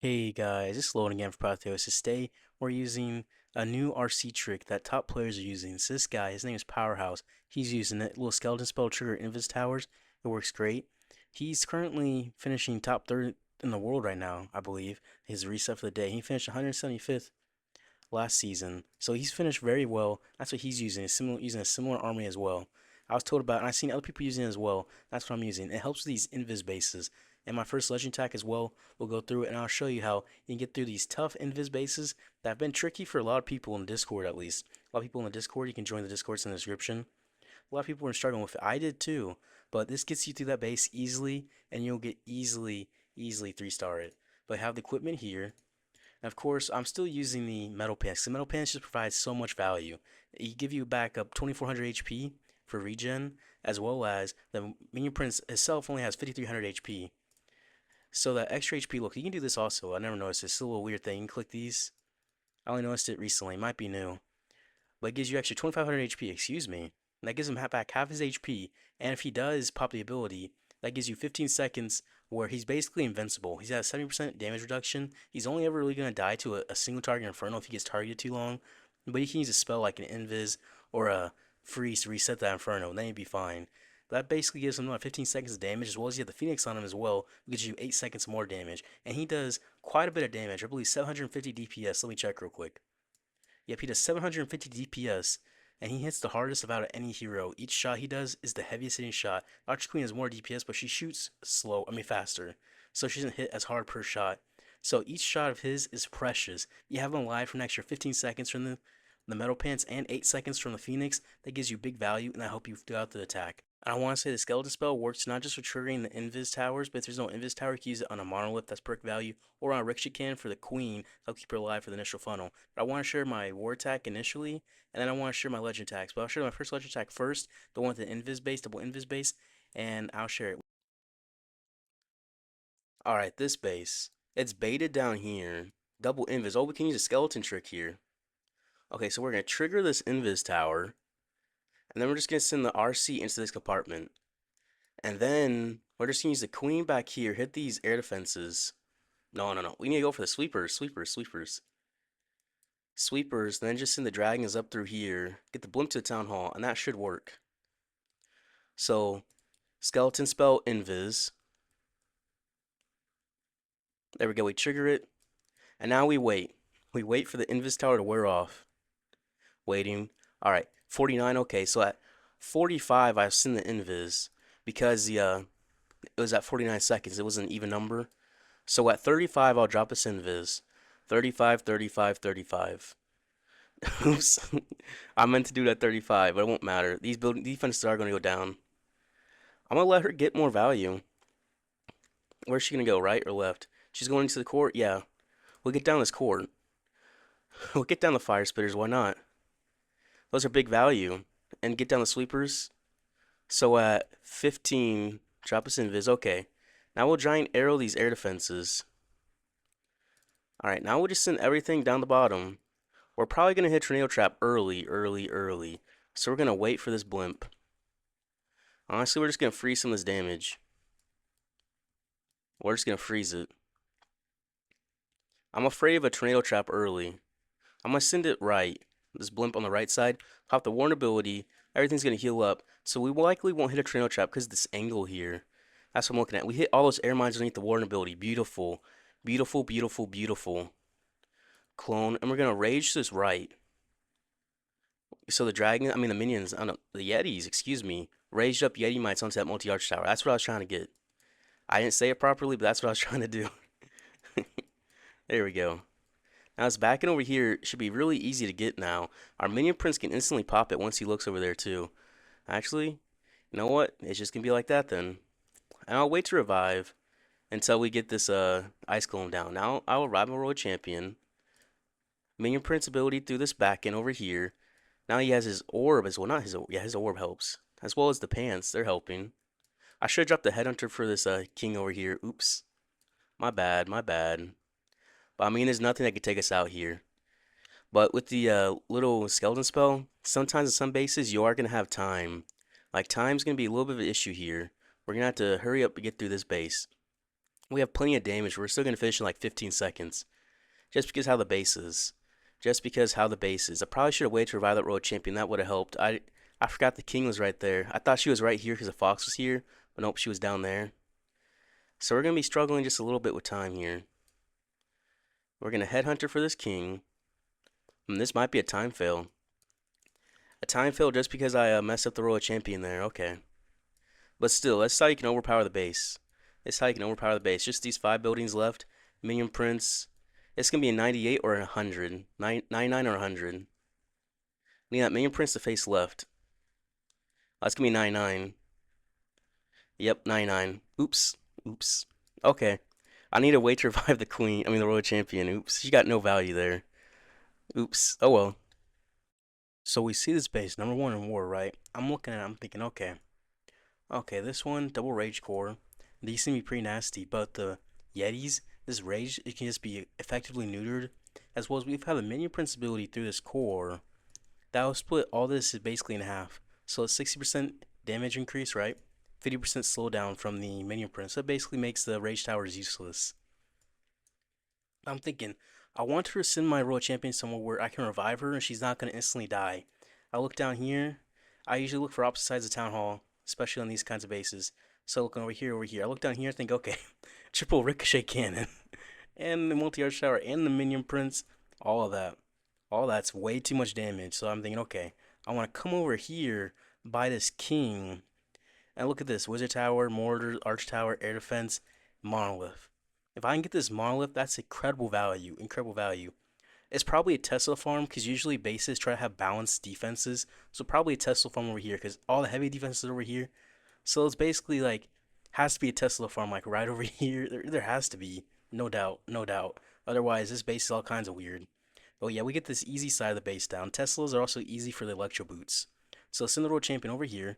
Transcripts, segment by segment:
Hey guys, it's loading again for Protheosis. Today we're using a new RC trick that top players are using. So this guy, his name is Powerhouse. He's using it. Little skeleton spell trigger invis towers. It works great. He's currently finishing top third in the world right now, I believe. His reset for the day. He finished 175th last season. So he's finished very well. That's what he's using. He's using a similar army as well. I was told about it, and I've seen other people using it as well. That's what I'm using. It helps with these invis bases. And my first legend attack as well, we'll go through it, and I'll show you how you can get through these tough invis bases that have been tricky for a lot of people in Discord, at least. A lot of people in the Discord, you can join the Discords in the description. A lot of people were struggling with it. I did too. But this gets you through that base easily, and you'll get easily 3-star it. But I have the equipment here. And of course, I'm still using the metal pants. The metal pants just provide so much value. It give you back up 2400 HP for regen, as well as the Minion Prince itself only has 5300 HP. So that extra HP, look, you can do this also. I never noticed this. It's a little weird thing. You can click these. I only noticed it recently. It might be new. But it gives you extra 2500 HP, excuse me. And that gives him back half his HP. And if he does pop the ability, that gives you 15 seconds where he's basically invincible. He's at a 70% damage reduction. He's only ever really going to die to a single target Inferno if he gets targeted too long. But he can use a spell like an Invis or a Freeze to reset that Inferno, and then he'd be fine. But that basically gives him 15 seconds of damage, as well as you have the Phoenix on him as well, which gives you 8 seconds more damage. And he does quite a bit of damage. I believe 750 DPS. Let me check real quick. Yep, he does 750 DPS, and he hits the hardest of out of any hero. Each shot he does is the heaviest hitting shot. Archer Queen has more DPS, but she shoots faster. So she doesn't hit as hard per shot. So each shot of his is precious. You have him alive for an extra 15 seconds from the metal pants and 8 seconds from the Phoenix. That gives you big value, and that help you throughout the attack. And I want to say the skeleton spell works not just for triggering the invis towers, but if there's no invis tower, you can use it on a monolith, that's perk value, or on a Ricksha can for the queen, that'll keep her alive for the initial funnel. But I want to share my war attack initially, and then I want to share my legend attacks. But I'll share my first legend attack first, the one with the invis base, double invis base, and I'll share it. Alright, this base. It's baited down here. Double invis. Oh, we can use a skeleton trick here. Okay, so we're going to trigger this invis tower, and then we're just going to send the RC into this compartment. And then we're just going to use the queen back here, hit these air defenses. No. We need to go for the sweepers, Sweepers, then just send the dragons up through here, get the blimp to the town hall, and that should work. So, skeleton spell invis. There we go, we trigger it. And now we wait. We wait for the invis tower to wear off. Waiting. Alright, 49, okay, so at 45 I send the invis because it was at 49 seconds. It was an even number. So at 35 I'll drop this invis. 35, 35, 35. Oops. I meant to do that 35, but it won't matter. These defenses are going to go down. I'm going to let her get more value. Where's she going to go, right or left? She's going into the court? Yeah. We'll get down this court. We'll get down the fire spitters, why not? Those are big value. And get down the sweepers. So at 15, drop us invis. Okay. Now we'll giant arrow these air defenses. Alright, now we'll just send everything down the bottom. We're probably going to hit Tornado Trap early. So we're going to wait for this blimp. Honestly, we're just going to freeze some of this damage. We're just going to freeze it. I'm afraid of a Tornado Trap early. I'm going to send it right. This blimp on the right side. Pop the Warden ability. Everything's going to heal up. So we likely won't hit a Tornado Trap because of this angle here. That's what I'm looking at. We hit all those air mines underneath the Warden ability. Beautiful. Clone. And we're going to rage this right. So the the minions, the Yetis, excuse me, raged up Yeti mites onto that multi-arch tower. That's what I was trying to get. I didn't say it properly, but that's what I was trying to do. There we go. Now it's backing over here. It should be really easy to get now. Our Minion Prince can instantly pop it once he looks over there too. Actually, you know what? It's just going to be like that then. And I'll wait to revive until we get this Ice Golem down. Now I'll rival Road Champion. Minion Prince ability through this back end over here. Now he has his orb as well. Not his orb. Yeah, his orb helps. As well as the pants. They're helping. I should have dropped the headhunter for this king over here. Oops. My bad. But I mean, there's nothing that could take us out here. But with the little skeleton spell, sometimes in some bases you are going to have time. Like, time's going to be a little bit of an issue here. We're going to have to hurry up and get through this base. We have plenty of damage. We're still going to finish in like 15 seconds. Just because how the base is. Just because how the base is. I probably should have waited to revive that royal champion. That would have helped. I forgot the king was right there. I thought she was right here because the fox was here. But nope, she was down there. So we're going to be struggling just a little bit with time here. We're going to headhunter for this king. And this might be a time fail. A time fail just because I messed up the royal champion there. Okay. But still, that's how you can overpower the base. That's how you can overpower the base. Just these 5 buildings left. Minion Prince. It's going to be a 98 or a 100. 99 or 100. Need that Minion Prince to face left. That's going to be 99. Yep, 99. Oops. Oops. Okay. I need to wait to revive the queen. I mean, the royal champion. Oops. She got no value there. Oops. Oh well. So we see this base, number 1 in war, right? I'm looking at it, I'm thinking, okay. Okay, this one, double rage core. These seem to be pretty nasty, but the Yetis, this rage, it can just be effectively neutered. As well as we've had the minion prince ability through this core. That will split all this is basically in half. So it's 60% damage increase, right? 50% slowdown from the minion prince. So it basically makes the rage towers useless. I'm thinking, I want her to send my royal champion somewhere where I can revive her and she's not going to instantly die. I look down here. I usually look for opposite sides of town hall, especially on these kinds of bases. So looking over here, over here. I look down here and think, okay, triple ricochet cannon. And the multi-arch tower and the minion prince. All of that. All that's way too much damage. So I'm thinking, okay, I want to come over here, buy this king. And look at this. Wizard tower, mortar, arch tower, air defense, monolith. If I can get this monolith, that's incredible value. Incredible value. It's probably a Tesla farm because usually bases try to have balanced defenses. So probably a Tesla farm over here because all the heavy defenses are over here. So it's basically like has to be a Tesla farm like right over here. There has to be, no doubt, no doubt. Otherwise, this base is all kinds of weird. Oh yeah, we get this easy side of the base down. Teslas are also easy for the Electro boots. So send the road champion over here,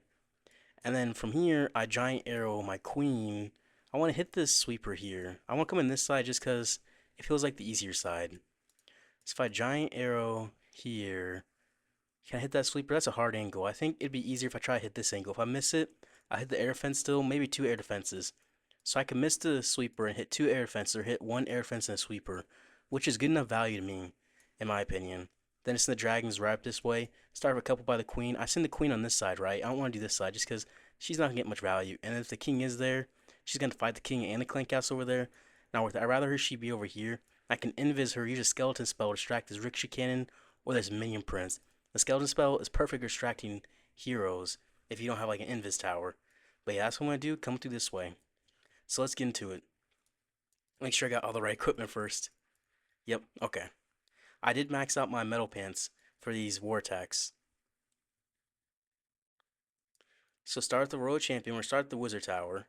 and then from here I giant arrow my queen. I want to hit this sweeper here. I want to come in this side just because it feels like the easier side. So if I giant arrow here, can I hit that sweeper? That's a hard angle. I think it'd be easier if I try to hit this angle. If I miss it, I hit the air defense still, maybe 2 air defenses. So I can miss the sweeper and hit 2 air defenses or hit 1 air defense and a sweeper, which is good enough value to me, in my opinion. Then it's the dragons right up this way. Start with a couple by the queen. I send the queen on this side, right? I don't want to do this side just because she's not going to get much value. And if the king is there, she's going to fight the king and the clank house over there. Not worth it. I'd rather her she be over here. I can invis her, use a skeleton spell to distract this ricochet cannon or this minion prince. The skeleton spell is perfect for distracting heroes if you don't have like an invis tower. But yeah, that's what I'm going to do. Come through this way. So let's get into it. Make sure I got all the right equipment first. Yep, okay. I did max out my metal pants for these war attacks. So start the royal champion, or start the wizard tower.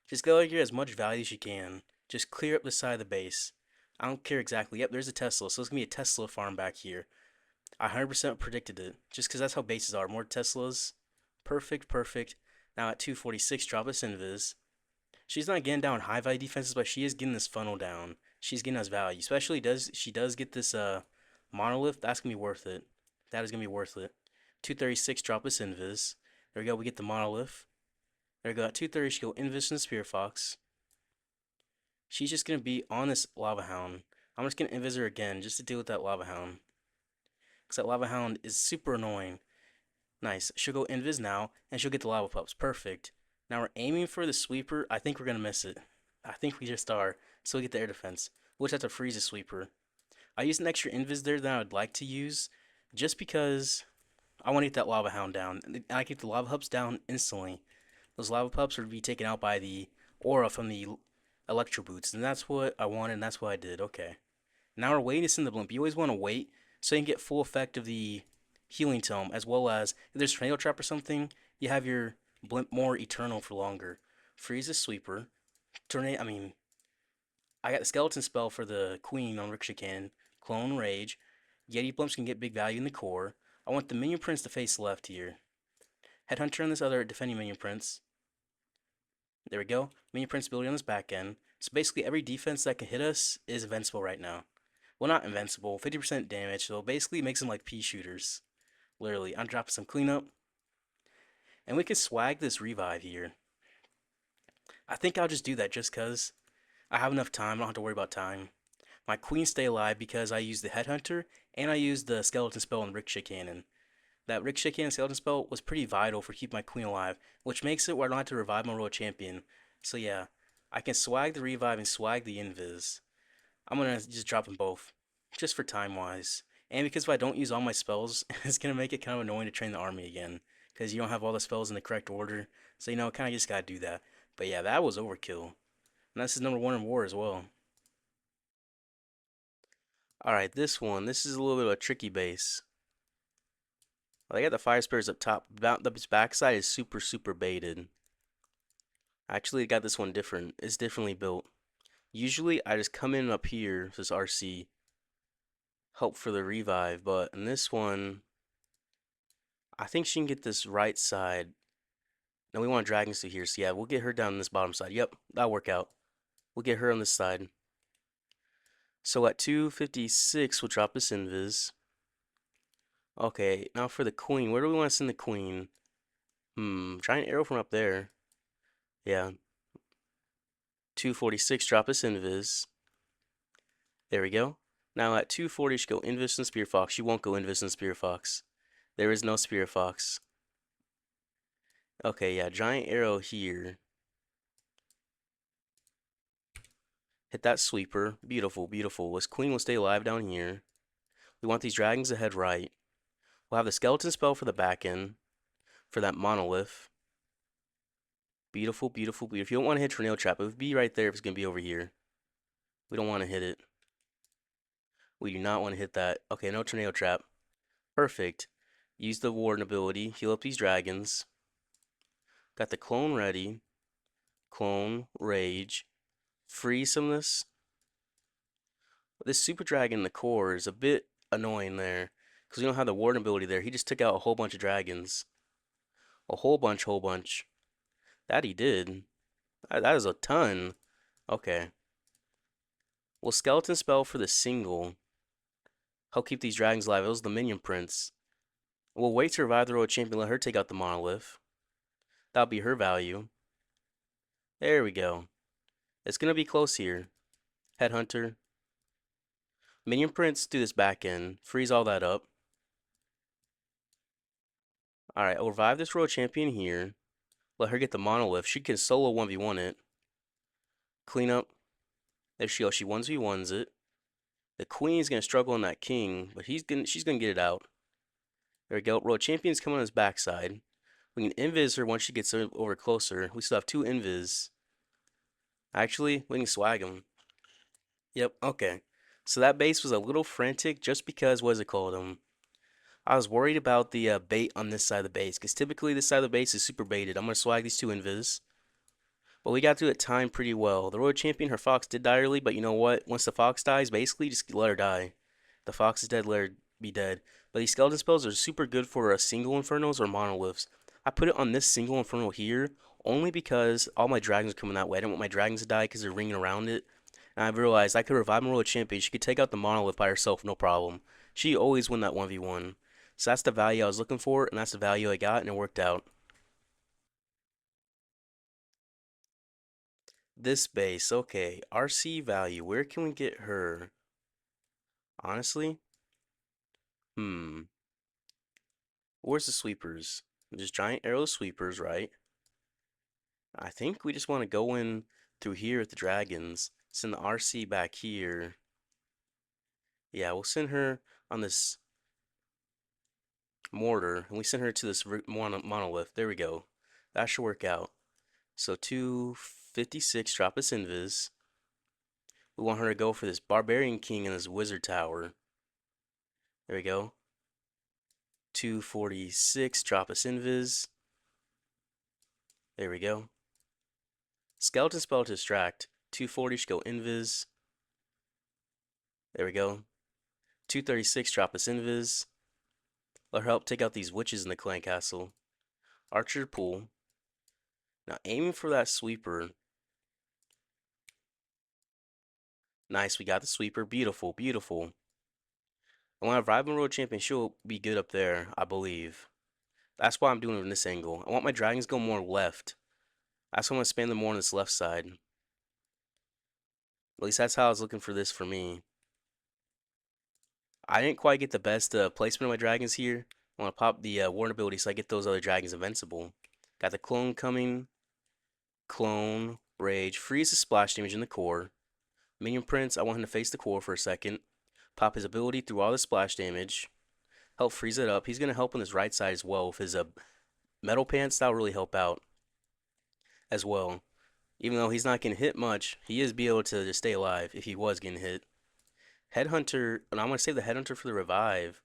Just go like here as much value as you can. Just clear up the side of the base. I don't care exactly. Yep, there's a Tesla. So it's going to be a Tesla farm back here. I 100% predicted it. Just because that's how bases are. More Teslas. Perfect, perfect. Now at 246, drop us invis. She's not getting down high value defenses, but she is getting this funnel down. She's getting us value. Especially does she does get this monolith. That's gonna be worth it. That is gonna be worth it. 236, drop us invis. There we go. We get the monolith. There we go. At 230, she go invis and spear fox. She's just gonna be on this lava hound. I'm just gonna invis her again just to deal with that lava hound. Because that lava hound is super annoying. Nice. She'll go invis now, and she'll get the lava pups. Perfect. Now we're aiming for the sweeper. I think we're going to miss it. I think we just are. So we get the air defense. We'll just have to freeze the sweeper. I used an extra invis there than I would like to use, just because I want to get that lava hound down. And I get the lava pups down instantly. Those lava pups would be taken out by the aura from the electro boots. And that's what I wanted, and that's what I did. Okay. Now we're waiting to send the blimp. You always want to wait so you can get full effect of the healing tome, as well as if there's tornado trap or something, you have your blimp more eternal for longer. Freeze the sweeper. Tornado. I got the skeleton spell for the queen on ricochet cannon. Clone rage. Yeti blimps can get big value in the core. I want the minion prince to face left here. Headhunter on this other defending minion prince. There we go. Minion prince ability on this back end. So basically every defense that can hit us is invincible right now. Well, not invincible. 50% damage. So basically it makes them like pea shooters. Literally, I'm dropping some cleanup. And we can swag this revive here. I think I'll just do that just because I have enough time. I don't have to worry about time. My queens stay alive because I use the headhunter and I use the skeleton spell and ricochet cannon. That ricochet cannon skeleton spell was pretty vital for keeping my queen alive, which makes it where I don't have to revive my royal champion. So yeah, I can swag the revive and swag the invis. I'm gonna just drop them both, just for time wise. And because if I don't use all my spells, it's gonna make it kind of annoying to train the army again, because you don't have all the spells in the correct order. So kind of just gotta do that. But yeah, that was overkill. And this is number one in war as well. Alright, this is a little bit of a tricky base. Well, I got the fire spears up top. The backside is super, super baited. I actually got this one different. It's differently built. Usually, I just come in up here, this RC, help for the revive, but in this one, I think she can get this right side. No, we want dragons to here, so yeah, we'll get her down this bottom side. Yep, that'll work out. We'll get her on this side. So at 256, we'll drop this invis. Okay, now for the queen. Where do we want to send the queen? Giant arrow from up there. Yeah. 246, drop this invis. There we go. Now at 240, she go invis and spear fox. She won't go invis and spear fox. There is no spear fox. Okay, yeah, giant arrow here. Hit that sweeper. Beautiful, beautiful. This queen will stay alive down here. We want these dragons to head right. We'll have the skeleton spell for the back end. For that monolith. Beautiful, beautiful, beautiful. If you don't want to hit tornado trap, it would be right there if it's going to be over here. We don't want to hit it. We do not want to hit that. Okay, no tornado trap. Perfect. Use the Warden ability. Heal up these dragons. Got the clone ready. Clone, rage. Freeze some of this. This super dragon in the core is a bit annoying there. Because we don't have the Warden ability there. He just took out a whole bunch of dragons. A whole bunch. That he did. That is a ton. Okay. Well, skeleton spell for the single. Help keep these dragons alive. It was the Minion Prince. We'll wait to revive the Royal Champion. Let her take out the monolith. That'll be her value. There we go. It's going to be close here. Headhunter. Minion Prince, do this back end. Freeze all that up. Alright, I'll revive this Royal Champion here. Let her get the monolith. She can solo 1v1 it. Clean up. There she goes. She 1v1s it. The queen's going to struggle on that king, but she's going to get it out. There we go. Royal Champion's coming on his backside. We can invis her once she gets over closer. We still have 2 invis. Actually, we can swag him. Yep, okay. So that base was a little frantic just because, what is it called? I was worried about the bait on this side of the base, because typically this side of the base is super baited. I'm going to swag these 2 invis. But we got through it timed pretty well. The Royal Champion, her fox did die early, but you know what? Once the fox dies, basically just let her die. The fox is dead, let her be dead. But these skeleton spells are super good for single infernos or monoliths. I put it on this single inferno here only because all my dragons are coming that way. I didn't want my dragons to die because they're ringing around it. And I realized I could revive my Royal Champion. She could take out the monolith by herself, no problem. She always win that 1v1. So that's the value I was looking for, and that's the value I got, and it worked out. This base, okay. RC value, where can we get her? Honestly? Hmm. Where's the sweepers? Just giant arrow sweepers, right? I think we just want to go in through here with the dragons. Send the RC back here. Yeah, we'll send her on this mortar, and we send her to this monolith. There we go. That should work out. So 256, drop us invis. We want her to go for this barbarian king and this wizard tower. There we go. 246, drop us invis. There we go. Skeleton spell to distract. 240 should go invis. There we go. 236, drop us invis. Let her help take out these witches in the clan castle. Archer pull. Now aiming for that sweeper. Nice, we got the sweeper. Beautiful, beautiful. And when I revive my Royal Champion, she'll be good up there, I believe. That's why I'm doing it in this angle. I want my dragons to go more left. That's why I'm going to spam them more on this left side. At least that's how I was looking for this for me. I didn't quite get the best placement of my dragons here. I want to pop the Warden ability so I get those other dragons invincible. Got the clone coming. Clone, Rage, freeze the splash damage in the core. Minion Prince, I want him to face the core for a second. Pop his ability through all the splash damage. Help freeze it up. He's going to help on his right side as well with his metal pants. That'll really help out as well. Even though he's not getting hit much, he is be able to just stay alive if he was getting hit. Headhunter, and I'm going to save the Headhunter for the revive.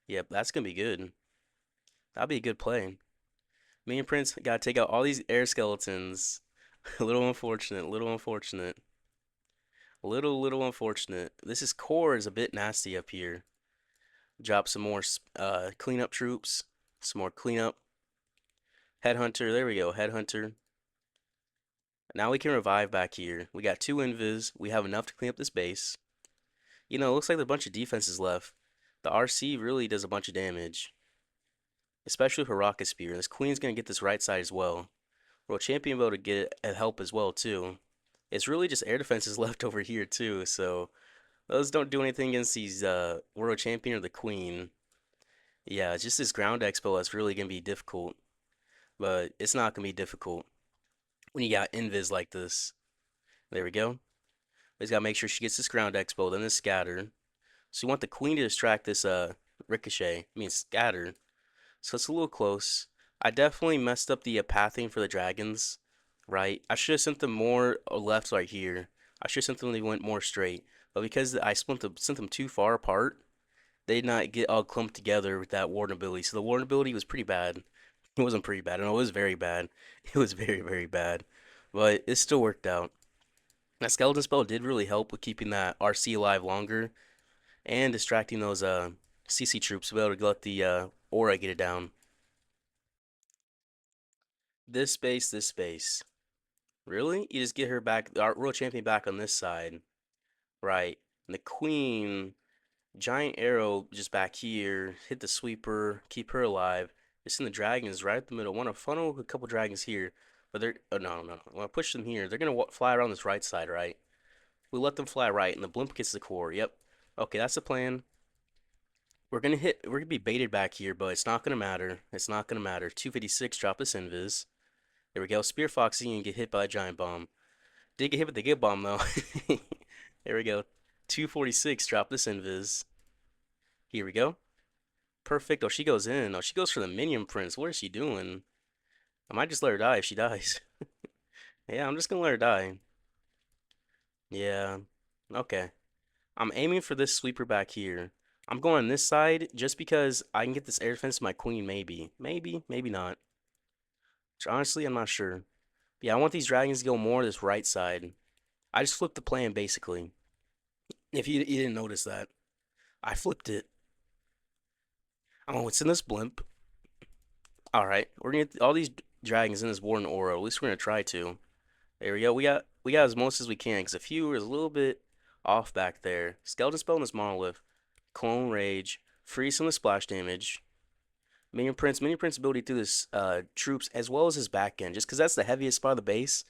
Yep, that's going to be good. That'll be a good play. Minion Prince, got to take out all these air skeletons. A little unfortunate, little unfortunate. Little unfortunate. This is core is a bit nasty up here. Drop some more cleanup troops. Some more cleanup. Headhunter. There we go. Headhunter. Now we can revive back here. We got 2 invis. We have enough to clean up this base. You know, it looks like there's a bunch of defenses left. The RC really does a bunch of damage. Especially with her rocket spear. This queen's going to get this right side as well. World champion able to get help as well too. It's really just air defenses left over here too. So those don't do anything against these world champion or the queen. Yeah, it's just this ground expo that's really gonna be difficult. But it's not gonna be difficult when you got invis like this. There we go. We just gotta make sure she gets this ground expo, then this scatter. So you want the queen to distract this ricochet. I mean scatter. So it's a little close. I definitely messed up the pathing for the dragons. Right? I should have sent them more left right here. I should have sent them they went more straight. But because I sent them too far apart, they did not get all clumped together with that Warden ability. So the Warden ability was pretty bad. It wasn't pretty bad. No, it was very bad. It was very, very bad. But it still worked out. That skeleton spell did really help with keeping that RC alive longer and distracting those CC troops to be able to let the aura get it down. This space, this space. Really? You just get her back, our world champion back on this side. Right. And the queen, giant arrow just back here, hit the sweeper, keep her alive. Just in the dragons right at the middle. Want to funnel a couple dragons here, but they're oh no no. I want to push them here. They're gonna fly around this right side, right? We let them fly right, and the blimp gets the core. Yep. Okay, that's the plan. We're gonna hit. We're gonna be baited back here, but it's not gonna matter. It's not gonna matter. 256. Drop this invis. There we go. Spear Foxy and get hit by a giant bomb. Did get hit with the good bomb though. There we go. 246. Drop this invis. Here we go. Perfect. Oh, she goes in. Oh, she goes for the Minion Prince. What is she doing? I might just let her die if she dies. Yeah, I'm just gonna let her die. Yeah. Okay. I'm aiming for this sweeper back here. I'm going on this side just because I can get this air defense to my queen, maybe. Maybe, maybe not. Honestly, I'm not sure. Yeah, I want these dragons to go more this right side. I just flipped the plan, basically. If you didn't notice that. I flipped it. Oh, it's in this blimp. Alright, we're gonna get all these dragons in this Warden aura. At least we're gonna try to. There we go. We got as most as we can, because a few is a little bit off back there. Skeleton spell in this monolith. Clone Rage. Freeze some of the splash damage. Minion Prince ability through this troops as well as his back end, just because that's the heaviest part of the base.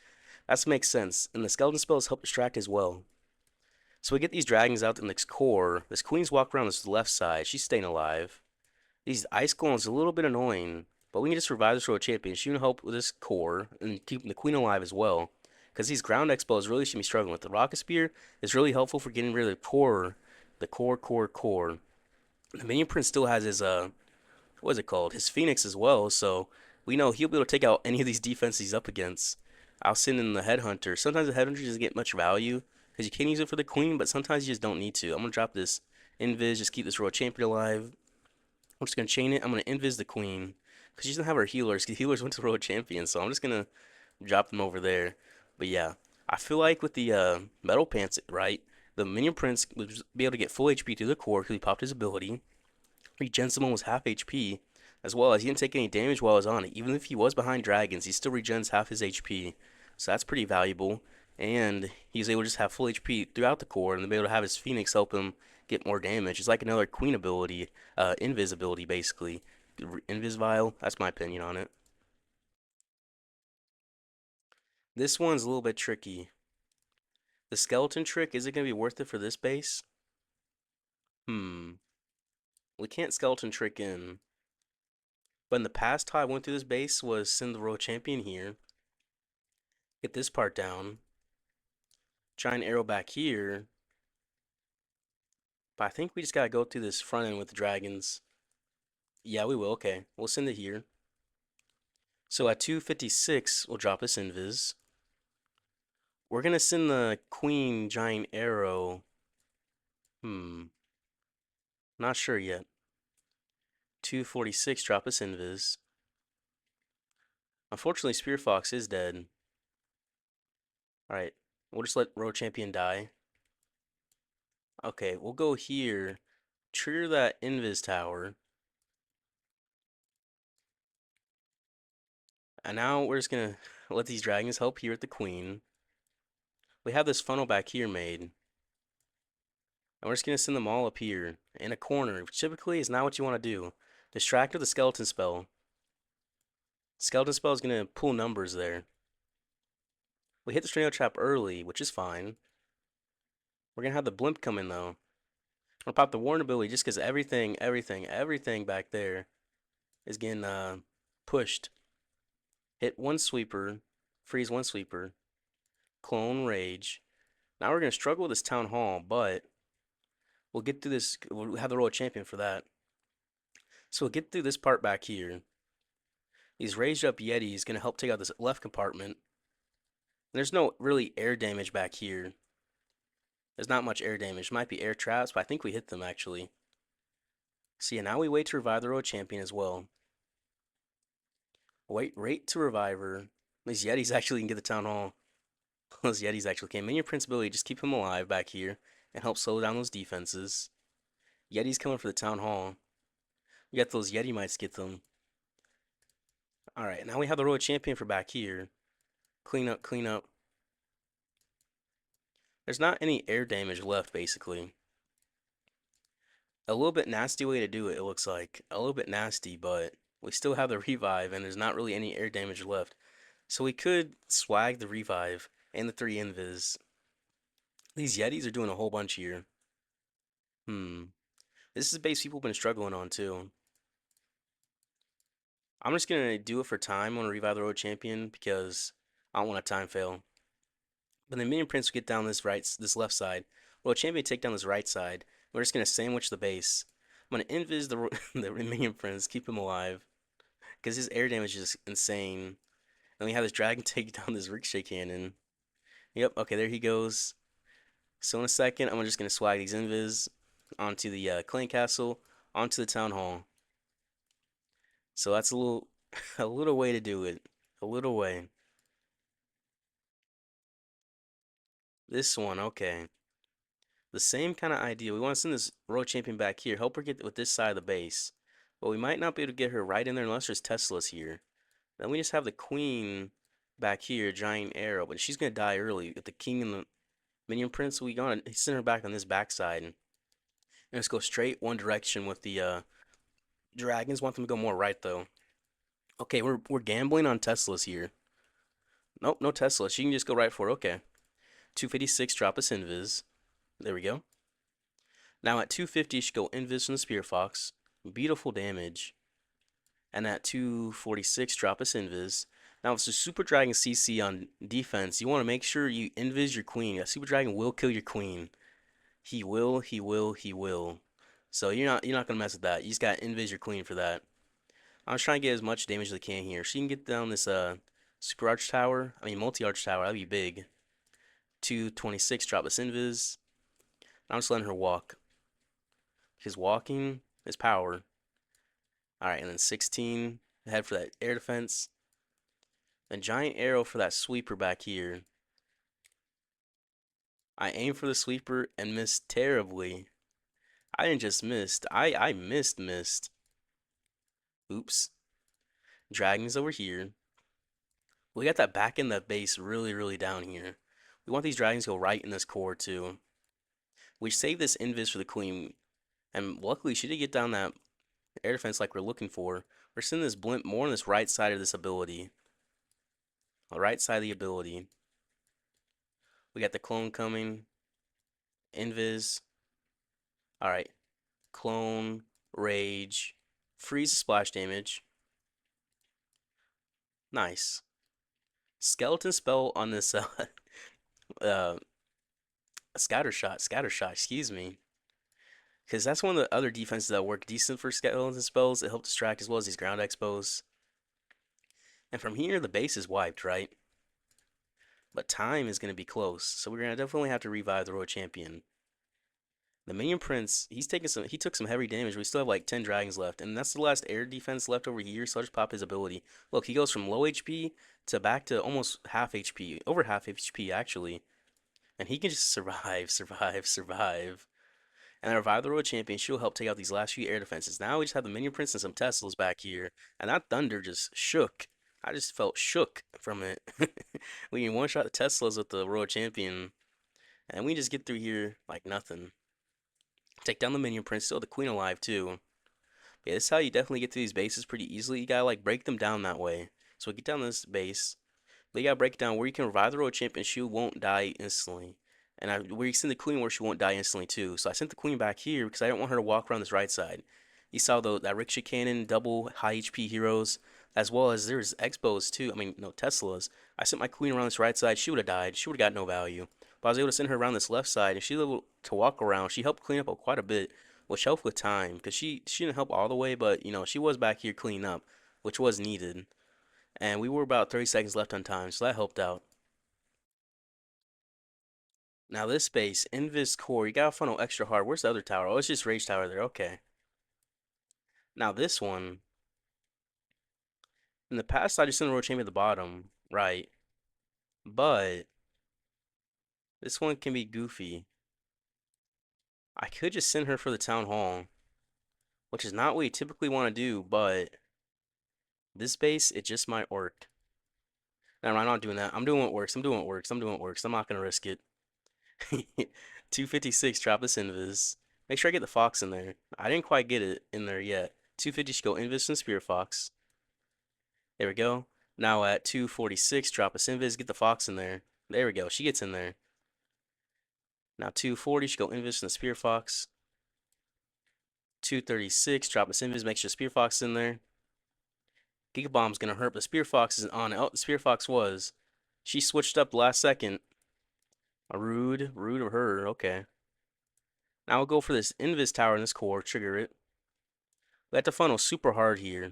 That makes sense. And the skeleton spells help distract as well. So we get these dragons out in this core. This queen's walk around this left side. She's staying alive. These ice golems are a little bit annoying, but we can just revive this world champion. She can help with this core and keep the queen alive as well. Because these ground expos really should be struggling with. The rocket spear is really helpful for getting rid of the core. The minion prince still has his what is it called? His phoenix as well. So we know he'll be able to take out any of these defenses he's up against. I'll send in the headhunter. Sometimes the headhunter doesn't get much value because you can use it for the queen, but sometimes you just don't need to. I'm gonna drop this invis, just keep this royal champion alive. I'm just gonna chain it. I'm gonna invis the queen because she doesn't have her healers. Because healers went to royal champion, so I'm just gonna drop them over there. But yeah, I feel like with the metal pants, right, the minion prince would be able to get full HP through the core because he popped his ability. Regen someone was half HP, as well as he didn't take any damage while I was on it. Even if he was behind dragons, he still regens half his HP. So that's pretty valuable. And he's able to just have full HP throughout the core and be able to have his Phoenix help him get more damage. It's like another Queen ability, invisibility basically. Invisvile, that's my opinion on it. This one's a little bit tricky. The skeleton trick, is it going to be worth it for this base? Hmm. We can't skeleton trick in. But in the past, how I went through this base was send the royal champion here. Get this part down. Giant arrow back here. But I think we just gotta go through this front end with the dragons. Yeah, we will. Okay, we'll send it here. So at 256, we'll drop this invis. We're gonna send the queen giant arrow. Not sure yet. 246, drop this invis. Unfortunately, Spear Fox is dead. Alright, we'll just let royal champion die. Okay, we'll go here. Trigger that invis tower. And now we're just gonna let these dragons help here with the queen. We have this funnel back here made. And we're just gonna send them all up here in a corner, which typically is not what you want to do. Distract with the skeleton spell. Skeleton spell is gonna pull numbers there. We hit the tornado trap early, which is fine. We're gonna have the blimp come in though. I'm gonna pop the Warden ability just because everything back there is getting pushed. Hit one sweeper, freeze one sweeper, clone rage. Now we're gonna struggle with this town hall, but we'll get through this. We'll have the royal champion for that. So we'll get through this part back here. These raised up Yetis gonna help take out this left compartment. There's no really air damage back here. There's not much air damage. Might be air traps, but I think we hit them actually. So yeah, now we wait to revive the royal champion as well. Wait to revive her. These Yetis actually can get the town hall. Those Yetis actually can. Minion Prince ability, just keep him alive back here and help slow down those defenses. Yetis coming for the town hall. We got those Yeti mites get them. Alright, now we have the royal champion for back here. Clean up, clean up. There's not any air damage left, basically. A little bit nasty way to do it, it looks like. A little bit nasty, but we still have the revive, and there's not really any air damage left. So we could swag the revive and the 3 invis. These Yetis are doing a whole bunch here. This is a base people have been struggling on, too. I'm just going to do it for time. I want to revive the road champion because I don't want a time fail. But the Minion Prince will get down this left side. Royal Champion take down this right side. We're just gonna sandwich the base. I'm gonna invis the Minion Prince, keep him alive, because his air damage is insane. And we have this dragon take down this ricochet cannon. Yep, okay, there he goes. So in a second, I'm just gonna swag these invis onto the clan castle, onto the town hall. So that's a little a little way to do it. A little way. This one, okay. The same kind of idea. We want to send this royal champion back here. Help her get with this side of the base. But we might not be able to get her right in there unless there's Teslas here. Then we just have the queen back here, giant arrow. But she's going to die early. With the king and the minion prince, we going to send her back on this backside. And let's go straight one direction with the dragons. Want them to go more right, though. Okay, we're gambling on Teslas here. Nope, no Tesla. She can just go right for it. Okay. 256, drop us invis. There we go. Now at 250, you should go invis from the Spear Fox. Beautiful damage. And at 246, drop us invis. Now if it's a Super Dragon CC on defense, you want to make sure you invis your queen. A Super Dragon will kill your queen. He will. So you're not gonna mess with that. You just got invis your queen for that. I'm just trying to get as much damage as I can here. She can get down this Super Arch Tower. I mean multi Arch Tower. That'd be big. 226, drop us invis. I'm just letting her walk. His walking is power. Alright, and then 16 head for that air defense. Then giant arrow for that sweeper back here. I aimed for the sweeper and missed terribly. I didn't just miss. I missed. Oops. Dragons over here. We got that back in the base really down here. We want these dragons to go right in this core too. We saved this invis for the queen. And luckily she did get down that air defense like we're looking for. We're sending this blimp more on this right side of this ability. The right side of the ability. We got the clone coming. Invis. Alright. Clone. Rage. Freeze splash damage. Nice. Skeleton spell on this uh scatter shot, excuse me. Because that's one of the other defenses that work decent for skeleton spells. It helps distract as well as these ground expos. And from here, the base is wiped, right? But time is going to be close, so we're going to definitely have to revive the Royal Champion. The Minion Prince, he took some heavy damage. We still have like 10 dragons left, and that's the last air defense left over here, so I'll just pop his ability. Look, he goes from low HP to back to almost half HP, over half HP actually. And he can just survive, survive, survive. And I revive the Royal Champion. She'll help take out these last few air defenses. Now we just have the Minion Prince and some Teslas back here. And that thunder just shook. I just felt shook from it. We can one-shot the Teslas with the Royal Champion. And we just get through here like nothing. Take down the Minion Prince. Still the Queen alive too. But yeah, this is how you definitely get through these bases pretty easily. You gotta like break them down that way. So we get down this base. But you gotta break it down where you can revive the Royal Champion. She won't die instantly. And where you send the queen where she won't die instantly too. So I sent the queen back here because I don't want her to walk around this right side. You saw that ricochet cannon, double high HP heroes, as well as there's expos too. I mean, no, Teslas. I sent my queen around this right side. She would have died. She would have got no value. But I was able to send her around this left side, and she was able to walk around. She helped clean up quite a bit, which helped with time because she didn't help all the way, but you know she was back here cleaning up, which was needed. And we were about 30 seconds left on time, so that helped out. Now this space, Invis Core, you gotta funnel extra hard. Where's the other tower? Oh, it's just Rage Tower there. Okay. Now this one, in the past I just sent the Royal Champion at the bottom, right? But this one can be goofy. I could just send her for the Town Hall, which is not what you typically want to do, but this base, it just might work. No, I'm not doing that. I'm doing what works. I'm doing what works. I'm doing what works. I'm not gonna risk it. 256, drop this Invis. Make sure I get the Fox in there. I didn't quite get it in there yet. 250 should go Invis and Spear Fox. There we go. Now at 246, drop a Invis, get the Fox in there. There we go. She gets in there. Now 240 should go Invis and the Spear Fox. 236, drop a Invis, make sure Spear Fox is in there. Giga Bomb's gonna hurt, but Spear Fox isn't on it. Oh, the Spear Fox was. She switched up the last second. A rude of her. Okay. Now we'll go for this Invis Tower in this core, trigger it. We have to funnel super hard here.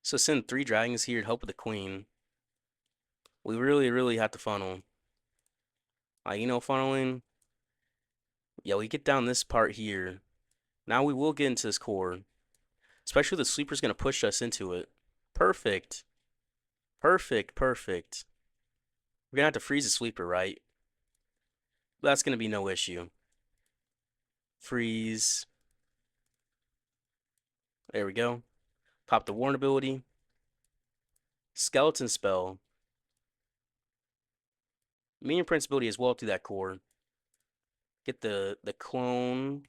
So send 3 dragons here to help with the queen. We really have to funnel. Like, you know, funneling. Yeah, we get down this part here. Now we will get into this core. Especially the sleeper's gonna push us into it. Perfect. Perfect, perfect. We're gonna have to freeze the sleeper, right? That's gonna be no issue. Freeze. There we go. Pop the Warden ability. Skeleton spell. Minion Prince ability as well through that core. Get the clone.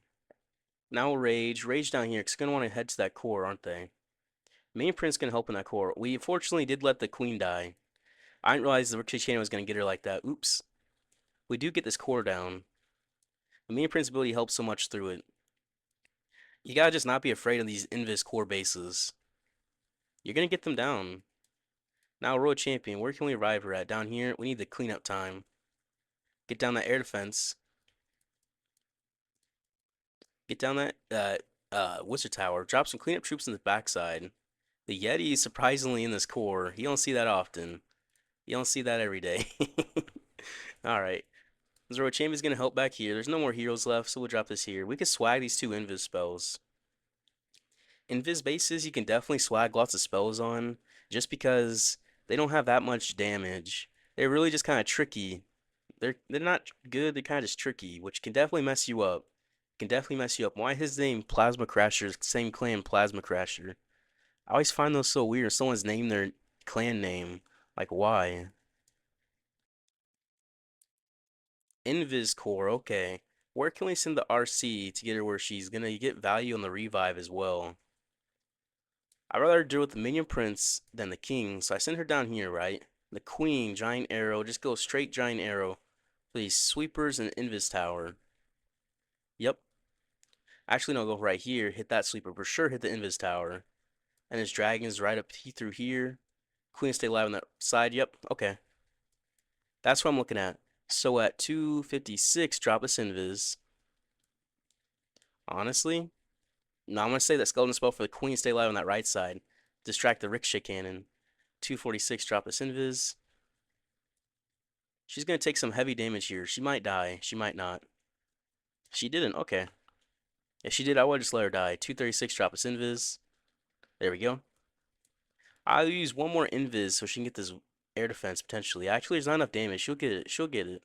Now we'll rage. Rage down here because they're going to want to head to that core, aren't they? Minion Prince can help in that core. We unfortunately did let the queen die. I didn't realize the Ricochet Chain was going to get her like that. Oops. We do get this core down. The Minion Prince ability helps so much through it. You gotta just not be afraid of these Invis core bases. You're going to get them down. Now Royal Champion, where can we arrive her at? Down here, we need the cleanup time. Get down that air defense. Get down that Wizard Tower. Drop some cleanup troops in the backside. The Yeti is surprisingly in this core. You don't see that often. You don't see that every day. Alright. Zoro Champion's gonna help back here. There's no more heroes left, so we'll drop this here. We can swag these 2 Invis spells. Invis bases, you can definitely swag lots of spells on, just because they don't have that much damage. They're really just kind of tricky. They're not good, they're kind of just tricky, which can definitely mess you up. Can definitely mess you up. Why his name Plasma Crasher, same clan Plasma Crasher? I always find those so weird. Someone's named their clan name. Like, why? Invis Core, okay. Where can we send the RC to get her where she's gonna get value on the revive as well? I'd rather deal with the Minion Prince than the King, so I send her down here, right? The Queen, Giant Arrow, just go straight Giant Arrow. for these sweepers and invis tower. Yep. Actually, no, go right here. Hit that sweeper. For sure hit the invis tower. And his dragon's right up through here. Queen stay alive on that side. Yep. Okay. That's what I'm looking at. So at 256, drop this invis. Honestly, no, I'm going to say that skeleton spell for the queen stay alive on that right side. Distract the ricochet cannon. 246, drop this invis. She's going to take some heavy damage here. She might die. She might not. She didn't. Okay. If she did, I would just let her die. 236, drop this invis. There we go. I'll use one more invis so she can get this air defense potentially. Actually, there's not enough damage. She'll get it. She'll get it.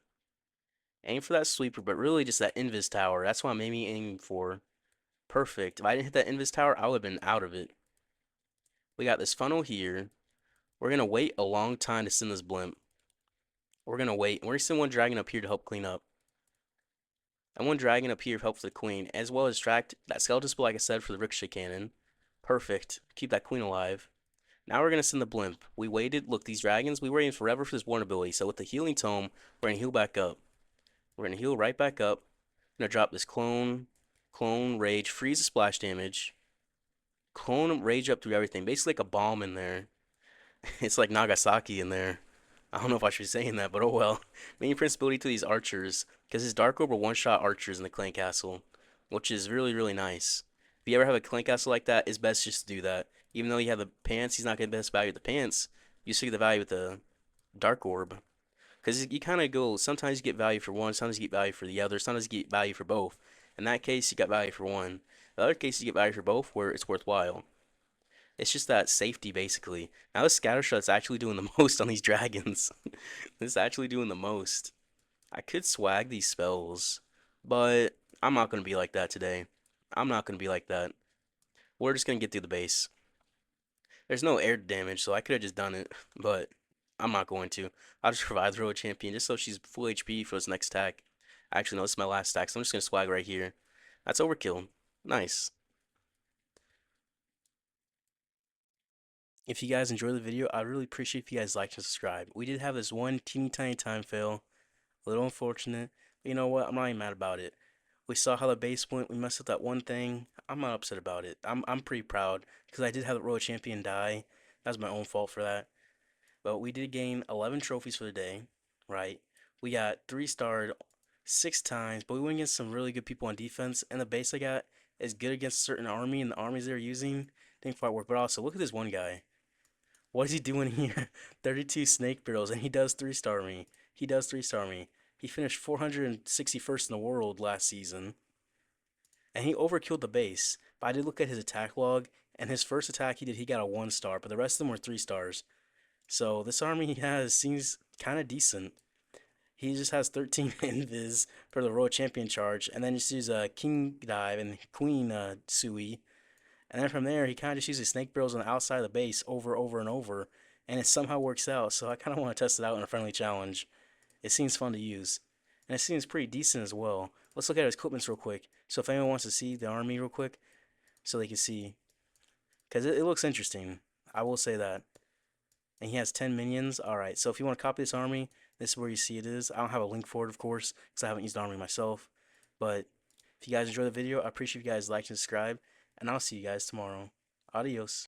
Aim for that sweeper, but really just that invis tower. That's what I'm aiming for. Perfect. If I didn't hit that invis tower, I would have been out of it. We got this funnel here. We're going to wait a long time to send this blimp. We're going to wait. We're going to send one dragon up here to help clean up. And one dragon up here to help for the queen, as well as distract that skeleton spell, like I said, for the ricochet cannon. Perfect. Keep that queen alive. Now we're going to send the blimp. We waited. Look, these dragons, we waited forever for this Warden ability. So with the healing tome, we're going to heal back up. We're going to heal right back up. I'm going to drop this clone, rage, freeze the splash damage. Clone rage up through everything. Basically like a bomb in there. It's like Nagasaki in there. I don't know if I should be saying that, but oh well. Main principality to these archers, because his Dark Orb will one-shot archers in the clan castle, which is really, really nice. If you ever have a clan castle like that, it's best just to do that. Even though you have the pants, he's not getting the best value with the pants. You still get the value with the Dark Orb. Because you kind of go, sometimes you get value for one, sometimes you get value for the other, sometimes you get value for both. In that case, you got value for one. The other case, you get value for both where it's worthwhile. It's just that safety, basically. Now, this Scattershot's actually doing the most on these dragons. This is actually doing the most. I could swag these spells, but I'm not going to be like that today. I'm not going to be like that. We're just going to get through the base. There's no air damage, so I could have just done it, but I'm not going to. I'll just revive the road champion just so she's full HP for this next attack. Actually, no, this is my last attack, so I'm just going to swag right here. That's overkill. Nice. If you guys enjoyed the video, I'd really appreciate if you guys liked and subscribe. We did have this one teeny tiny time fail. A little unfortunate. But you know what? I'm not even mad about it. We saw how the base went. We messed up that one thing. I'm not upset about it. I'm pretty proud because I did have the Royal Champion die. That was my own fault for that. But we did gain 11 trophies for the day, right? We got 3-starred 6 times, but we went against some really good people on defense. And the base I got is good against a certain army, and the armies they're using didn't quite work. But also, look at this one guy. What is he doing here? 32 snake barrels, and he does 3-star me. He does 3-star me. He finished 461st in the world last season, and he overkilled the base. But I did look at his attack log, and his first attack he got a 1-star, but the rest of them were 3-stars. So this army he has seems kind of decent. He just has 13 invis for the Royal Champion charge, and then just uses a King Dive and Queen Sui. And then from there, he kind of just uses snake barrels on the outside of the base over and over, and it somehow works out. So I kind of want to test it out in a friendly challenge. It seems fun to use, and it seems pretty decent as well. Let's look at his equipments real quick. So if anyone wants to see the army real quick, so they can see, because it looks interesting. I will say that. And he has 10 minions. All right, so if you want to copy this army, this is where you see it is. I don't have a link for it, of course, because I haven't used the army myself. But if you guys enjoy the video, I appreciate you guys like and subscribe, and I'll see you guys tomorrow. Adios.